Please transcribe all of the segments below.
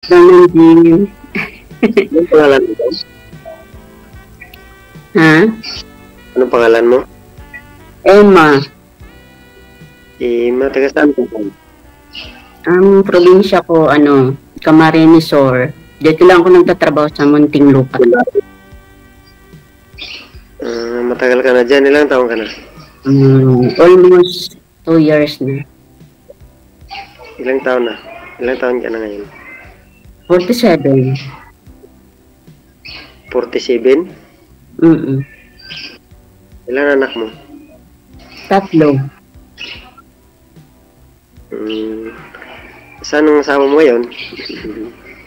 Naman din. Anong pangalan mo? Ha? Anong pangalan mo? Emma. Taga saan ka? Ang probinsya ko, Camarines Sur. Dito lang ako nagtatrabaho sa Muntinlupa. Matagal ka na dyan. Ilang taon ka na? Almost 2 years na. Ilang taon na? Ilang taon ka na ngayon? 47. 47? Ilang anak mo? 3. Saan ang asawa mo ngayon?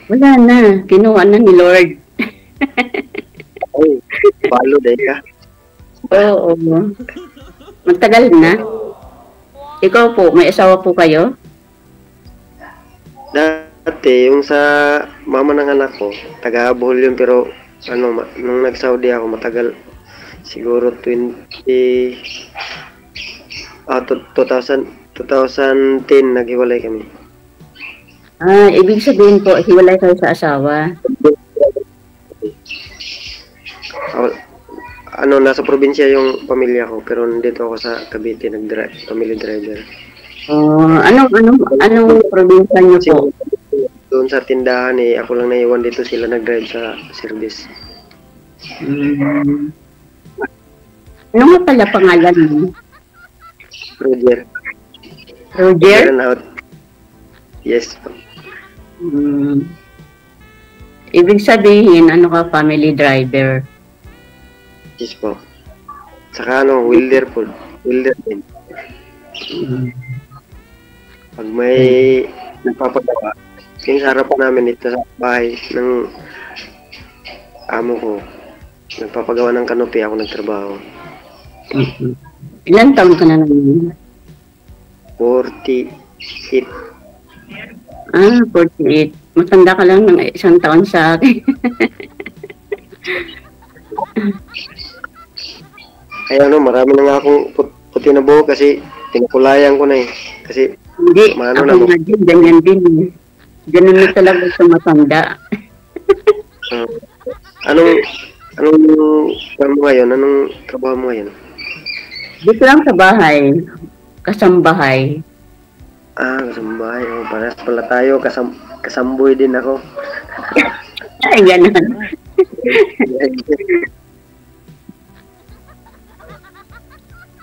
Wala na. Kinuha na ni Lord. Ay, palo dahil ka. Oo. Matagal na. Ikaw po, may asawa po kayo? Dati, yung sa mama ng anak ko, taga-Bohol yun, pero nung nag-Saudi ako, matagal, siguro 2010, naghiwalay kami. Ibig sabihin po, hiwalay kayo sa asawa. Nasa probinsya yung pamilya ko, pero nandito ako sa Cavite, family driver. Anong probinsya niyo po? Doon sa tindahan ako lang naiwan dito, sila nag-drive sa service. Ano nga pala pangalan mo? Roger? Yes. Ibig sabihin, family driver? Yes po. Saka welder po. Welder din. Pag may nagpapagawa, yung sa harap namin dito sa bahay ng amo ko, nagpapagawa ng kanopi, ako nagtrabaho. Ilan taon ka na naman? 48. 48. Matanda ka lang ng 1 taon sa akin. Ay marami na nga akong puti na buhok kasi pinakulayan ko na Kasi hindi, ako na din, ganyan din. Ganun na talaga sa matanda. Anong mo ngayon? Anong trabaho mo ngayon? Dito lang sa bahay. Kasambahay. Kasambahay. Parehas pala tayo. Kasamboy din ako. Ay, ganun.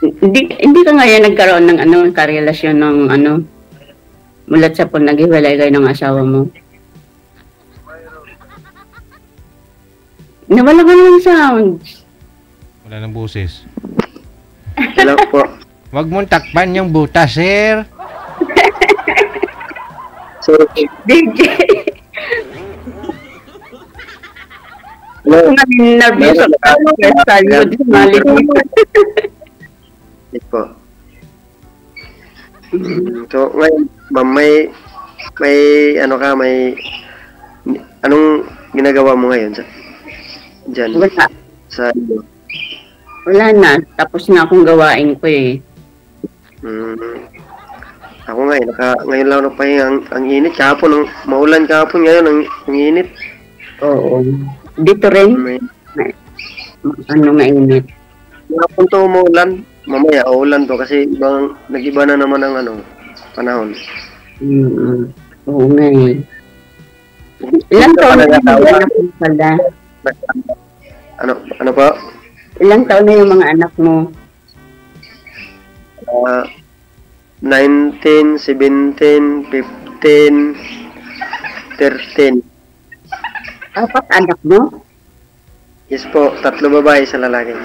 Hindi ka ngayon nagkaroon ng karelasyon ng mulat sa po naghiwalay kayo ng asawa mo? Nawala ka ng sounds. Wala ng boses. Hello po. Wag mong takpan yung butas, sir. Sorry. DJ. Hello. Nervous ako. Salud. Malik mo. Yes po. So, ngayon, ma'am, may anong ginagawa mo ngayon dyan? Wala. Sa Wala na. Tapos na akong gawain ko eh. Ako ngayon lang napahinga. Ang init. Kahapon, maulan kahapon ngayon. Ang init. Oo. Dito rin. Mainit. Kahapon to umuulan. Mamaya, uulan to kasi nag-iba na naman ang panahon. Oo nga eh. Ilang taon na yung mga anak mo pala? Ano pa? Ilang taon na yung mga anak mo? 19, 17, 15, 13. 4 anak mo? Yes po, 3 babae, 1 lalaki.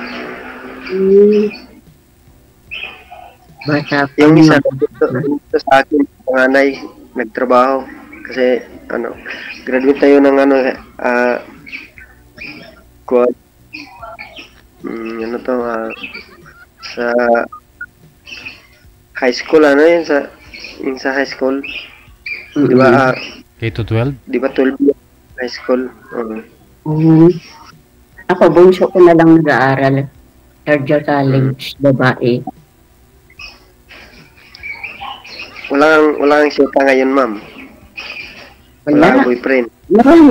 Bata pa. Yung isa dito sa akin, panganay, nagtrabaho. Kasi, graduate tayo ng sa high school, yung sa high school. Di ba, K-12? Di ba 12 high school? Ako, bunso ko na lang nag-aaral. Third year college, babae. Wala kang sita ngayon, ma'am. Wala Wala. kang boyfriend.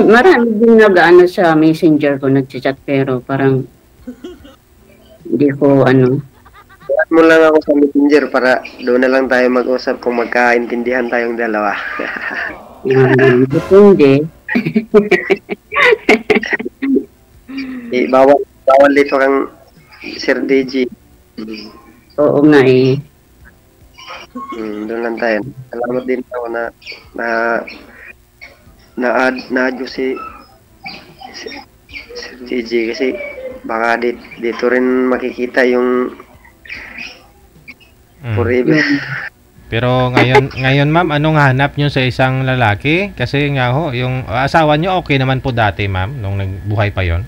Marami din nag-ano sa messenger ko, nag-chat pero parang hindi ko ano. Chat mo lang ako sa messenger para doon na lang tayo mag-usap kung magkaintindihan tayong dalawa. Depende. Bawal dito kang Sir DJ. Oo nga eh. Doon lang tayo. Salamat din ako na-add ko si Sir DJ kasi baka dito rin makikita yung forever. Pero ngayon ma'am, anong hanap nyo sa isang lalaki? Kasi nga ho, yung asawa nyo okay naman po dati ma'am, nung nagbuhay pa yon.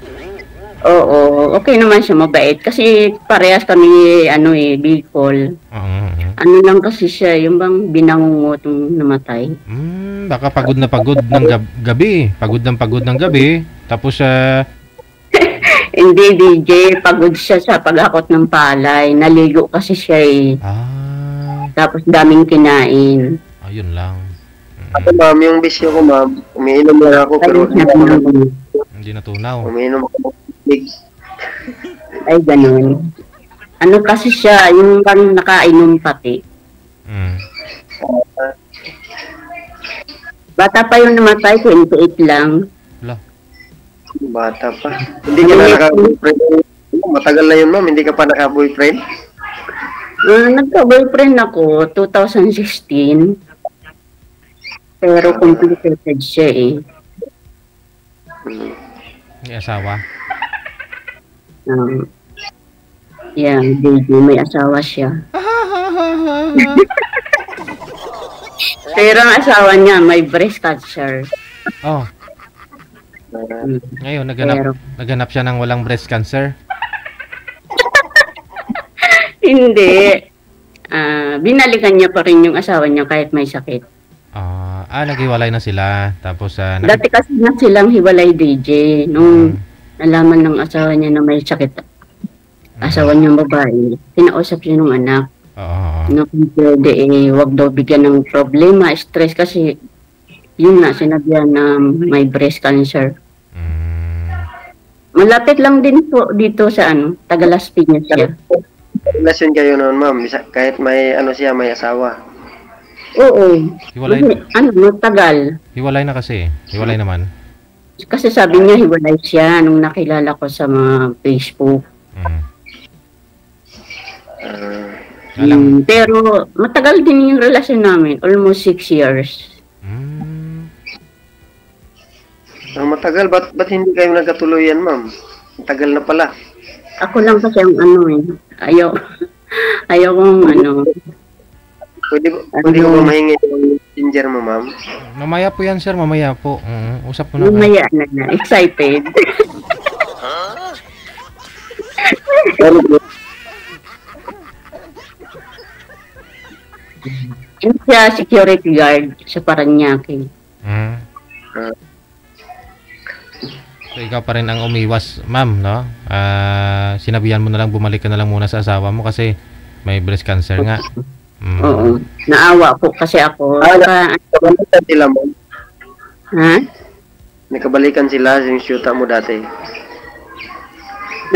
Oo, okay naman siya, mabait. Kasi parehas kami, ano eh, Bicol. Ano lang kasi siya, yung bang binangungot yung namatay. Baka pagod ng gabi. Pagod ng gabi. Tapos, Hindi, DJ, pagod siya sa paghakot ng palay. Naligo kasi siya eh. Tapos daming kinain. Ayun lang. Ako ma'am, yung bisyo ko ma'am, umiinom lang ako pero Hindi natunaw. umiinom ako ng tubig. Ay, ganun. Ano kasi siya, yung bang nakainom pati. Bata pa yung namatay, 28 lang. Bata pa. Hindi ka na naka-boyfriend. Matagal na yun ma'am, hindi ka pa naka-boyfriend? Nagka-boyfriend ako, 2016. Pero complicated siya eh. May asawa. Yeah, baby, may asawa siya. Pero ang asawa niya, may breast cancer. Oh. Ngayon, naganap siya ng walang breast cancer. Hindi. Binalikan niya pa rin yung asawa niya kahit may sakit. Naghiwalay na sila. Tapos, dati kasi na silang hiwalay, DJ. Nung nalaman ng asawa niya na may sakit, asawa niya babae, pinausap siya ng anak. Na kung pwede, wag daw bigyan ng problema, stress kasi yun na, sinabihan na may breast cancer. Malapit lang din po dito sa Taga Las Piñas siya. Relasyon kayo noon ma'am, kahit may siya, may asawa. Oo. Hiwalay. Matagal. Hiwalay na kasi. Hiwalay naman. Kasi sabi niya hiwalay siya nung nakilala ko sa mga Facebook. Pero matagal din yung relasyon namin. Almost 6 years. Matagal? Ba't hindi kayo nagkatuluyan ma'am? Matagal na pala. Ako lang kasi ang ayaw kong Pwede ko ba mahingi yung messenger mo, ma'am? Mamaya po yan, sir. Mamaya po. Usap po na. Mamaya na. Excited. Yan siya, security guard sa Paranaque. So, ikaw pa rin ang umiwas, ma'am, no? Sinabihan mo na lang, bumalik ka na lang muna sa asawa mo kasi may breast cancer nga. Oo. Naawa po kasi ako. Nakabalikan sila, ma'am. Ha? Nakabalikan sila yung shoota mo dati.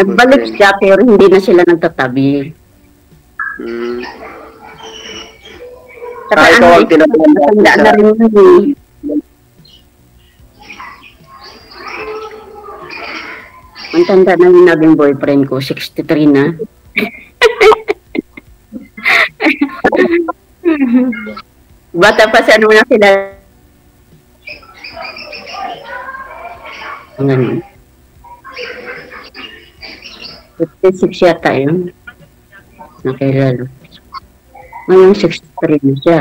Nagbalik siya pero hindi na sila nagtatabi. Saka ikaw ang tinatanggap natandaan na rin yun eh. Ang tanda na yung naging boyfriend ko, 63 na. Bata pa sa na sila. Ganun. 56 yata yun. Nakilala. Ngayon 63 na siya.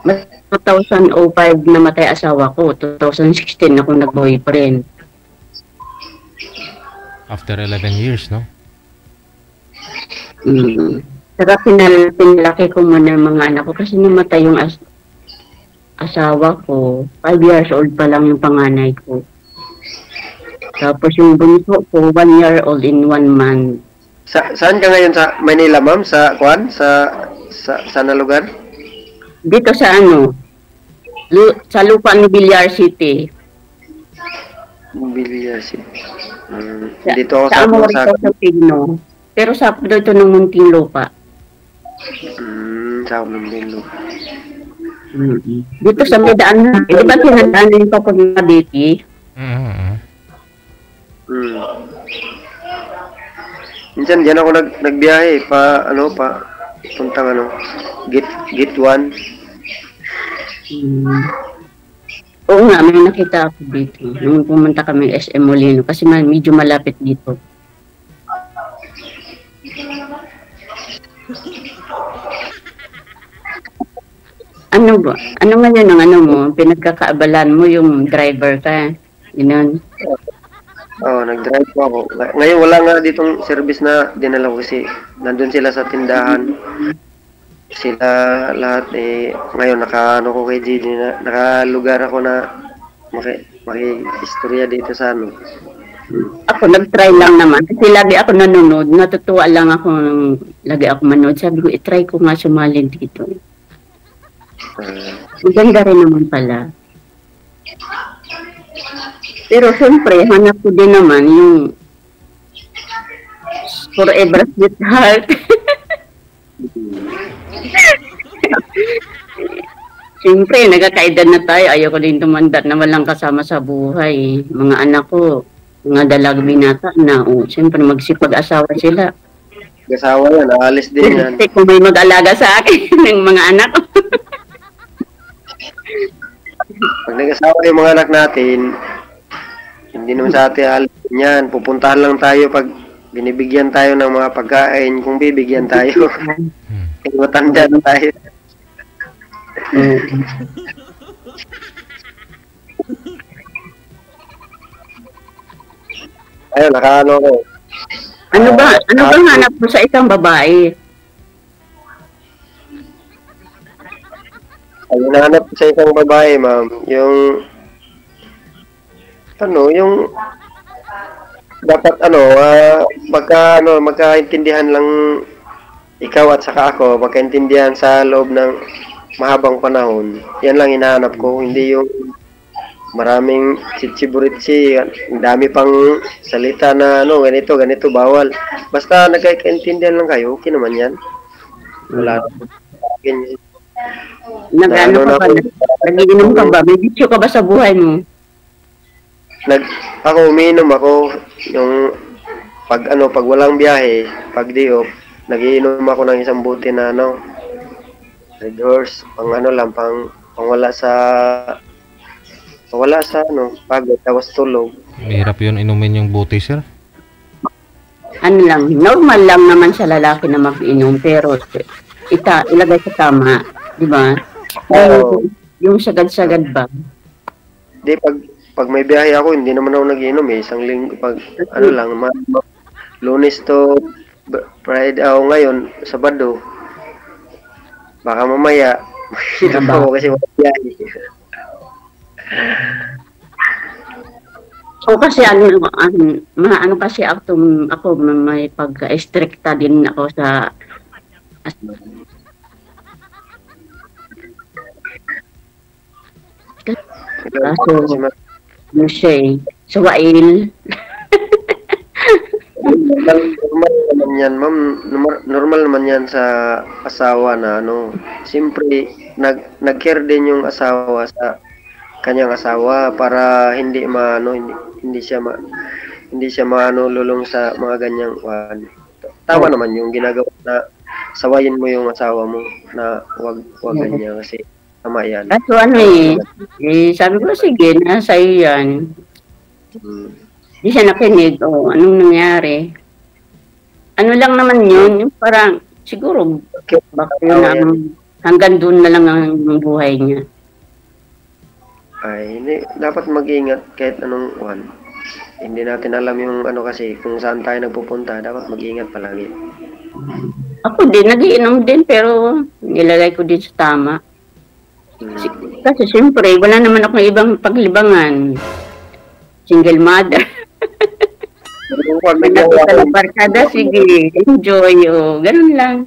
Mas 2005 namatay asawa ko. 2016 ako nag-boyfriend. After 11 years, no? Saka pinalaki ko muna ng mga anak ko kasi namatay yung asawa ko. 5 years old pa lang yung panganay ko. Tapos yung bunso ko, 1 year old in 1 month. Saan ka ngayon sa Manila, ma'am? Sa Kwan? Sa Sa na lugar? Dito sa ano, sa lupa ni Villar City. Villar City. Dito ako sa Amorito sa Pino. Pero sa dito ng munting lupa. Sa munting lupa. Dito sa Medaan, di ba tinandaan yung papunta na Diki? Minsan diyan ako nagbiyahe puntang Gate 1. Oo nga, may nakita ako dito. Nung pumunta kami SM Molino kasi medyo malapit dito. Ano ba? Ano nga yun ang ano mo? Pinagkakaabalan mo yung driver ka. Yun. Nag-drive po ako. Ngayon wala nga ditong service na dinala ko kasi nandun sila sa tindahan. Sila lahat ngayon nakaano ko kay Gigi na nakalugar ako na maki-istorya dito sa ano. Ako nag-try lang naman kasi lagi ako nanonood, natutuwa lang ako lagi ako manood. Sabi ko i-try ko nga sumali dito. Maganda rin naman pala. Pero siyempre hanap ko din naman yung Forever Sweetheart. Siyempre, nagkakaedad na tayo. Ayoko din tumanda na walang kasama sa buhay. Mga anak ko, mga dalag binata na. Siyempre, magsipag-asawa sila. Mag-asawa yan, aalis din yan. Kung may mag-alaga sa akin ng mga anak ko. Pag nag-asawa yung mga anak natin, hindi naman sa atin aalis yan. Pupuntahan lang tayo pag binibigyan tayo ng mga pagkain. Kung bibigyan tayo. Matanda na tayo. Ayun, nakaano ko. Ano bang hanap mo sa isang babae? Ayun, hanap ko sa isang babae, ma'am. Yung dapat magkaintindihan lang ikaw at saka ako, magkaintindihan sa loob ng mahabang panahon. Yan lang hinahanap ko, hindi yung maraming chichiburitsi, dami pang salita na ganito, bawal. Basta nagkaintindihan lang kayo, okay naman yan. Wala. Nag-ano ka ba? Nag-iinom ka ba? May bisyo ka ba sa buhay mo? Umiinom ako yung pag walang biyahe, pag day off, nagiinom ako ng isang buti na Red Horse, pang wala sa pagod, tapos tulog. Mahirap yun inumin yung buti, sir. Ano lang, normal lang naman sa lalaki na mag-inom, pero ilagay sa tama, di ba? Yung sagad-sagad ba? Di, pag may biyahe ako, hindi naman ako nagiinom isang linggo, pag Lunes to Friday ngayon, Sabado. Baka mamaya, hindi ako kasi biyahe. Kasi kasi ako may pag-stricta din ako sa Suwail. Normal naman yan, ma'am. Normal naman yan sa asawa na siyempre nag-care din yung asawa sa kanyang asawa para hindi siya lulong sa mga ganyang tama naman yung ginagawa na sawayin mo yung asawa mo na wag ganyan kasi tama yan. Kaso sabi ko sige, nasa iyo yan. Di siya nakinig, anong nangyari? Ano lang naman yun, yung parang siguro baka yun hanggang doon na lang ang buhay niya. Ay, hindi. Dapat mag-ingat kahit anong Hindi natin alam yung kasi kung saan tayo nagpupunta. Dapat mag-ingat palagi. Ako din, nagiinom din pero nilagay ko din sa tama. Kasi siyempre, wala naman akong ibang paglibangan. Single mother. Barkada, sige, enjoy, ganun lang.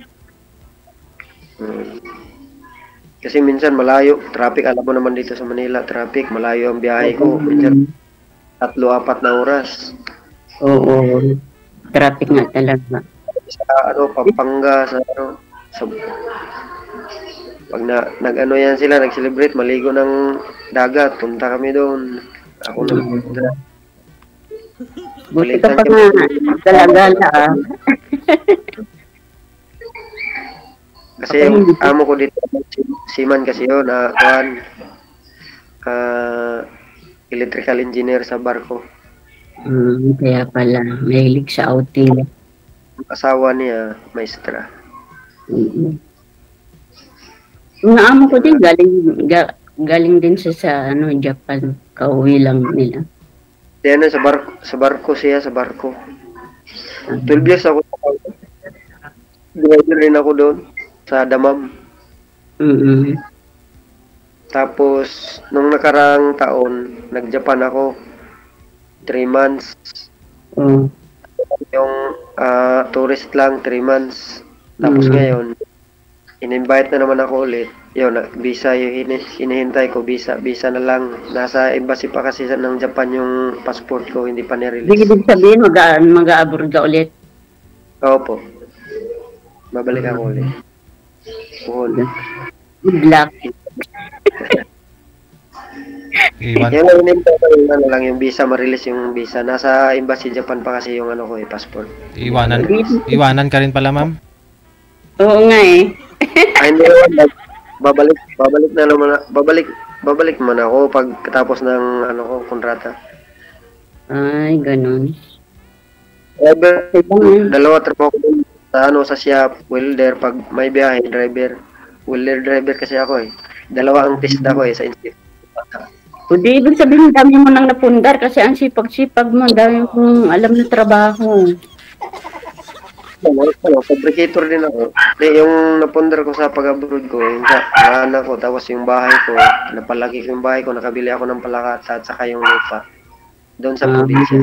Kasi minsan malayo, traffic, alam mo naman dito sa Manila, traffic, malayo ang biyahe ko. Minsan 3-4 na oras. Oo. Traffic nga talaga. Sa Pampanga, sa pag nag-ano yan sila, nag-celebrate, maligo ng dagat, punta kami doon. Ako Buti ka pa nga, gala-gala ah. Kasi yung amo ko dito, seaman kasi yun, electrical engineer sa barko. Kaya pala, mahilig sa outing. Asawa niya, maestra. Yung amo ko din, galing din siya sa Japan. Kauwi lang nila. Yan sa barko siya, sa barko. 12 years ako. Driver rin ako doon, sa Damam. Tapos, nung nakarang taon, nag-Japan ako. 3 months. Yung tourist lang, 3 months. Tapos ngayon, in-invite na naman ako ulit. Yun, visa yung hinihintay ko, visa na lang. Nasa embassy pa kasi ng Japan yung passport ko, hindi pa nirelease. Ibig sabihin, mag-a-abroad ka ulit? Opo. Babalik ako ulit. Good luck. Yung hinihintay ko yung visa, ma-release yung visa. Nasa embassy Japan pa kasi yung passport. Iwanan ka rin pala, ma'am? Oo nga eh. Ay, hindi naman. Babalik na naman. Babalik man ako pagkatapos ng kontrata. Ay, ganun. Dalawa trabaho ko sa shop, welder, pag may biyahe, driver. Welder driver kasi ako eh. Dalawa ang test ako sa institute. Hindi, ibig sabihin, dami mo nang napundar kasi ang sipag-sipag mo, dami mong alam na trabaho. Fabricator din ako. Yung napundar ko sa pag-abroad ko, yung sa anak ko, tapos yung bahay ko, napalaki ko yung bahay ko, nakabili ako ng palakata at saka yung lupa. Doon sa probinsya.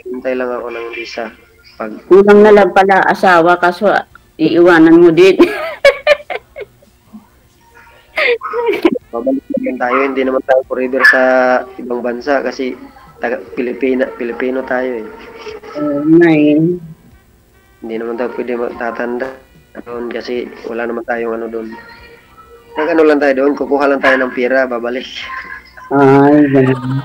Hintay lang ako ng visa. Kulang na lang pala asawa, kaso iiwanan mo din. Babalik naman tayo, hindi naman tayo forever sa ibang bansa kasi Pilipino tayo eh. Hindi naman tayo pwede magtatanda doon kasi wala naman tayong doon. Lang tayo doon, kukuha lang tayo ng pira, babalik. Ay, ganun.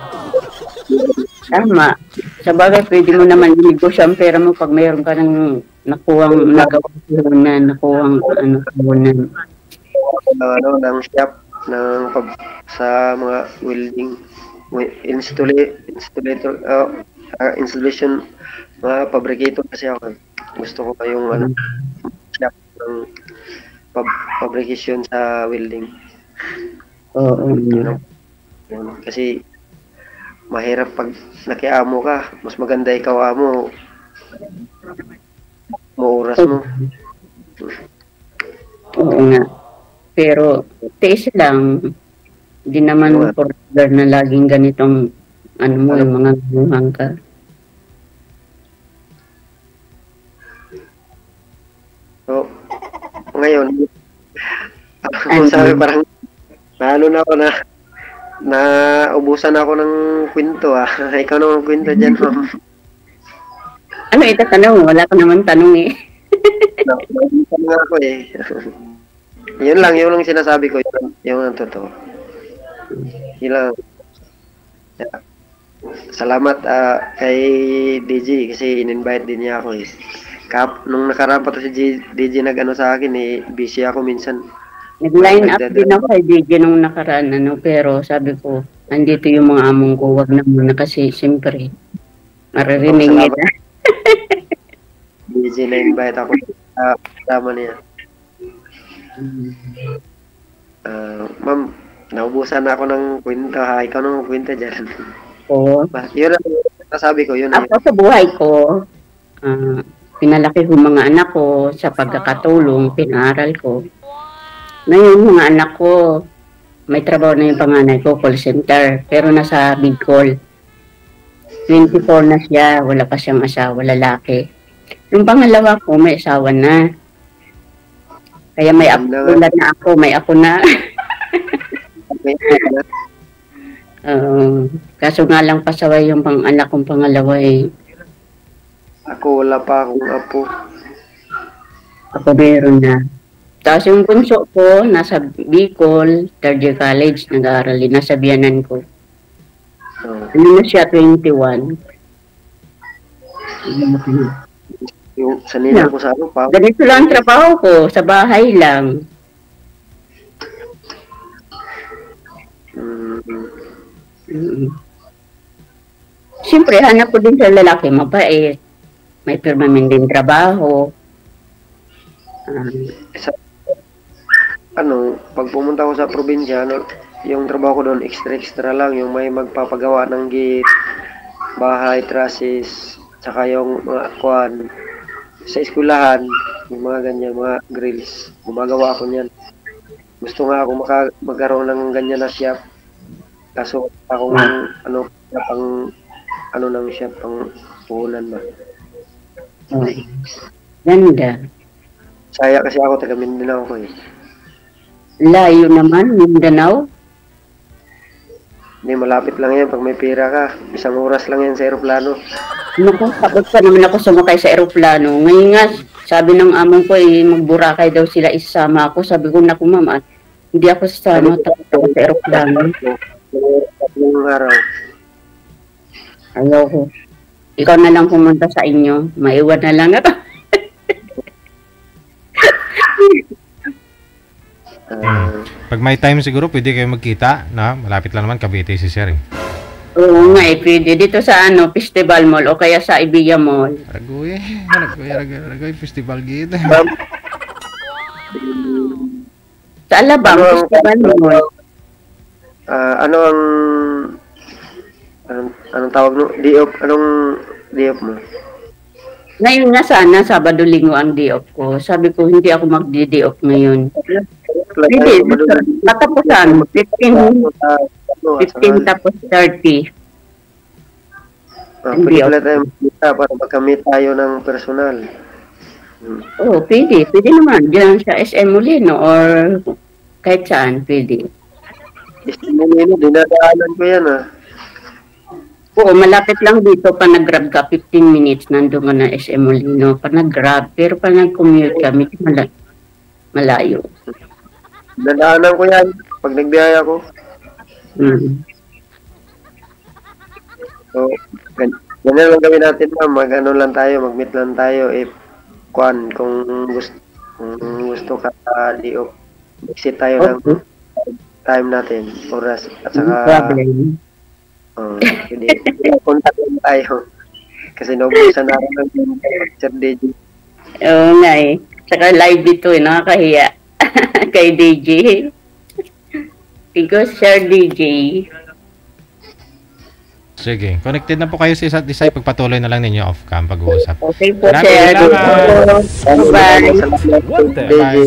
Tama. Sa bagay, pwede mo naman i-negosyo ang pera mo pag mayroon ka ng nakuhang puhunan. Ng shop, sa mga welding, installation, mga fabricator kasi ako. Gusto ko pa yung shop ng fabrication sa welding. Oo. Kasi mahirap pag nakiamo ka, mas maganda ikaw amo. Oras mo. Oo nga. Pero taste lang. Hindi naman forever na laging ganitong yung mga buhang ka. So, ngayon, sabi parang ubusan ako ng kwento Ikaw naman kwento dyan, ma'am. Ano itatanong? Wala ka naman tanong eh. Tanong ako eh. Yun lang sinasabi ko. Yung ang totoo. Yun lang. Salamat kay DJ kasi in-invite din niya ako eh. Nung nakaraan pa to si DJ nag-ano sa akin eh, busy ako minsan. Nag-line up din ako kay DJ nung nakaraan pero sabi ko, andito yung mga among ko, wag na muna kasi siyempre maririnig nila. DJ na-invite ako kasama niya. Ma'am, naubusan na ako ng kwento ikaw nang kwento dyan. Oo. Yun ang nasabi ko, yun. Ako sa buhay ko, pinalaki ko mga anak ko sa pagkakatulong, pinaaral ko. Ngayon, mga anak ko, may trabaho na yung panganay ko, call center, pero nasa Bicol. 24 na siya, wala pa siyang asawa, lalaki. Yung pangalawa ko, may asawa na. Kaya may apo na ako, may apo na. Kaso nga lang pasaway yung anak kong pangalawa eh. Ako wala pa akong apo. Ako meron na. Tapos yung bunso ko, nasa Bicol, third year college, nag-aaral din, nasa biyanan ko. Ano na siya, 21. Yung sanila ko sa ano pa. Ganito lang ang trabaho ko, sa bahay lang. Siyempre, hanap ko din sa lalaki, mabait. May permanent din trabaho. Pag pumunta ko sa probinsya, yung trabaho ko doon, extra lang, yung may magpapagawa ng gate, bahay, trusses, tsaka yung mga kuwan, sa eskwelahan, yung mga ganyan, mga grills, gumagawa ako niyan. Gusto nga ako magkaroon ng ganyan na shop, kaso akong nang shop, pang puhunan ba. Ganda. Saya kasi ako, taga Mindanao ko eh. Layo naman, Mindanao? Hindi, malapit lang yan pag may pera ka. 1 oras lang yan sa aeroplano. Naku, takot pa naman ako sumakay sa aeroplano. Ngayon nga, sabi ng among ko eh, magburakay daw sila, isasama ako. Sabi ko, naku mama, hindi ako sasama, takot ako sa aeroplano. Yung araw. Ayaw ko. Ikaw na lang pumunta sa inyo. Maiwan na lang ako. Pag may time siguro, pwede kayo magkita, no? Malapit lang naman, Cavite si Sir. Oo nga, pwede. Dito sa Festival Mall o kaya sa Ibiya Mall. Ragoy, Festival Gate. Sa Alabang, Festival Mall. Anong tawag mo? Anong day-off mo? Ngayon nga sana, Sabado-Linggo ang day-off ko. Sabi ko, hindi ako mag-day off ngayon. Hindi, matapusan. 15 tapos 30. Pwede tayo magkita para magkamit tayo ng personal. Oo, pwede. Pwede naman. Diyan sa SM Molino or kahit saan, pwede. SM Molino, dinadaanan ko yan ah. Oo, malapit lang dito. Pa nag-grab ka, 15 minutes, nandun ka na SM Molino. Pa nag-grab, pero pa nag-commute ka, medyo malayo. Dadaanan ko yan pag nagbiyaya ko. So, ganyan lang gawin natin ma'am. Mag-ano lang tayo, mag-meet lang tayo. Kung gusto ka di-off, exit tayo ng time natin, oras. At saka, hindi, contact lang tayo. Kasi naubusan na rin ng Sir DJ. Oo nga eh. Saka live dito eh, nakakahiya. Kay DJ. Because Sir DJ. Sige, connected na po kayo sa isa't isa. Pagpatuloy na lang ninyo off-cam pag-uusap. Okay po, Sir. Bye. Bye.